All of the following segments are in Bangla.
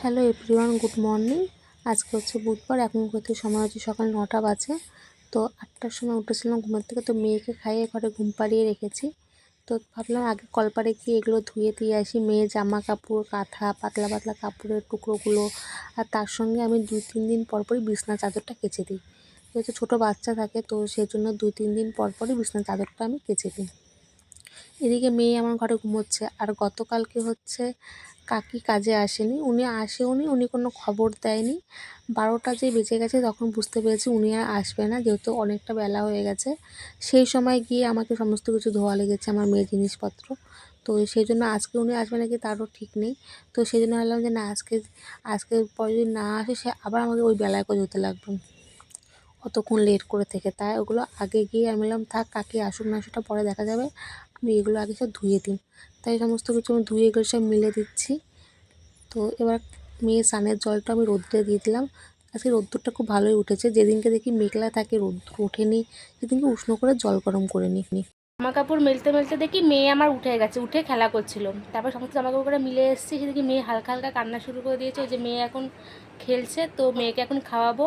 Hello everyone, good morning. আজকে হচ্ছে বুধবার। এখন করতে সময় হচ্ছে সকাল 9টা বাজে। তো 8টার সময় উঠেছিলাম ঘুমের থেকে। তো মেয়েকে খাইয়ে ঘরে ঘুম পাড়িয়ে রেখেছি। তো ভাবলাম আগে কলপাড়ে গিয়ে এগুলো ধুয়ে দিয়ে আসি, মেয়ের জামা কাপড়, কাঁথা, পাতলা পাতলা কাপড়ের টুকরোগুলো। আর তার সঙ্গে আমি 2-3 দিন পরপরই বিছনা চাদরটা কেচে দিই। যেহেতু ছোটো বাচ্চা থাকে, তো সেই জন্য 2-3 দিন পরপরই বিছনা চাদরটা আমি কেচে দিই। এদিকে মেয়ে আমার ঘরে ঘুমোচ্ছে। আর গতকালকে হচ্ছে কাকি কাজে আসেনি, উনি কোনো খবর দেয়নি। 12টা যে বেজে গেছে তখন বুঝতে পেরেছি উনি আর আসবে না, যেহেতু অনেকটা বেলা হয়ে গেছে। সেই সময় গিয়ে আমাকে সমস্ত কিছু ধোয়া লেগেছে, আমার মেয়ের জিনিসপত্র। তো সেই জন্য আজকে উনি আসবে নাকি তারও ঠিক নেই। তো সেই জন্য ভাবলাম যে না, আজকে পরে যদি না আসে সে আবার আমাকে ওই বেলায় করে ধুতে লাগবে, অতক্ষণ লেট করে থেকে। তাই ওগুলো আগে গিয়ে আমি বললাম থাক, কাকি আসুক না সেটা পরে দেখা যাবে, আমি এগুলো আগে সব ধুয়ে দিই। তাই সমস্ত কিছু আমি ধুয়ে এগুলো সব মিলে দিচ্ছি। তো এবার মেয়ের স্নানের জলটা আমি রোদ্রে দিয়ে দিলাম। আজকে রোদ্দুরটা খুব ভালোই উঠেছে। যেদিনকে দেখি মেঘলা থাকে, রোদ্দুর ওঠেনি, সেদিনকে উষ্ণ করে জল গরম করে নিই। জামা কাপড় মেলতে মেলতে দেখি মেয়ে আমার উঠে গেছে, উঠে খেলা করছিল। তারপর সমস্ত জামা কাপড়টা মিলে এসেছি, সেদিকে মেয়ে হালকা হালকা কান্না শুরু করে দিয়েছে। ওই যে মেয়ে এখন খেলছে, তো মেয়েকে এখন খাওয়াবো,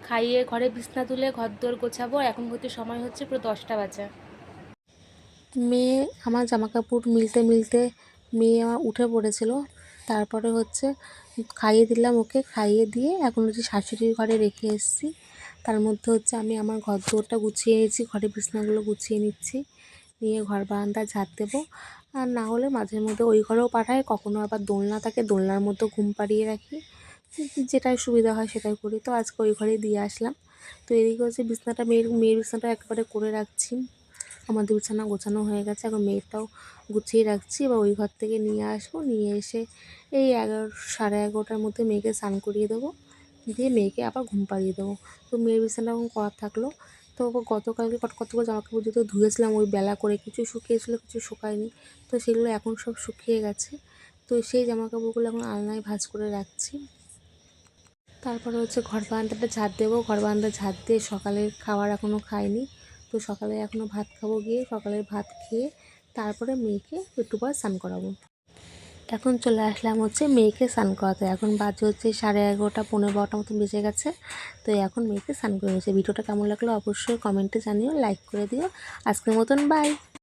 খাইয়ে ঘরে বিছনা তুলে ঘর দোর গোছাবো। এখন হচ্ছে সময় হচ্ছে পুরো 10টা বাজে। মেয়ে আমার জামা কাপড় মিলতে মিলতে মেয়ে আমার উঠে পড়েছিল। তারপরে হচ্ছে খাইয়ে দিলাম ওকে, খাইয়ে দিয়ে এখন হচ্ছে শাশুড়ির ঘরে রেখে এসেছি। তার মধ্যে হচ্ছে আমি আমার ঘর দোরটা গুছিয়ে নিয়েছি, ঘরের বিছনাগুলো গুছিয়ে নিচ্ছি, নিয়ে ঘর বারান্দা ঝাড় দেবো। আর না হলে মাঝে মধ্যে ওই ঘরেও পাঠাই, কখনো আবার দোলনা থাকে, দোলনার মধ্যে ঘুম পাড়িয়ে রাখি। যেটাই সুবিধা হয় সেটাই করি। তো আজকে ওই ঘরেই দিয়ে আসলাম। তো এদিকে হচ্ছে বিছনাটা মেয়ের বিছনাটা একবারে করে রাখছি। আমাদের বিছানা গোছানো হয়ে গেছে, এখন মেয়েরটাও গুছিয়ে রাখছি। এবার ওই ঘর থেকে নিয়ে আসবো, নিয়ে এসে এই 11, সাড়ে 11টার মধ্যে মেয়েকে স্নান করিয়ে দেবো, দিয়ে মেয়েকে আবার ঘুম পাড়িয়ে দেবো। তো মেয়ের বিছানা এখন করা থাকলো। তো গতকালকে কতগুলো জামাকাপড় যেহেতু ধুয়েছিলাম ওই বেলা করে, কিছু শুকিয়েছিলো কিছু শুকায়নি। তো সেগুলো এখন সব শুকিয়ে গেছে। তো সেই জামাকাপড়গুলো এখন আলনায় ভাঁজ করে রাখছি। তারপরে হচ্ছে ঘর বারান্দাটা ঝাড় দেবো। ঘর বারান্দা ঝাড় দিয়ে সকালের খাবার এখনও খাইনি। তো সকালে এখনও ভাত খাবো, গিয়ে সকালের ভাত খেয়ে তারপরে মেয়েকে একটু পর স্নান করাবো। এখন চলে আসলাম হচ্ছে মেয়েকে স্নান করাতে। এখন বাজে হচ্ছে 11:30, 12:15 মতন বেজে গেছে। তো এখন মেয়েকে স্নান করে নিয়েছে। ভিডিওটা কেমন লাগলো অবশ্যই কমেন্টে জানিও, লাইক করে দিও। আজকের মতন বাই।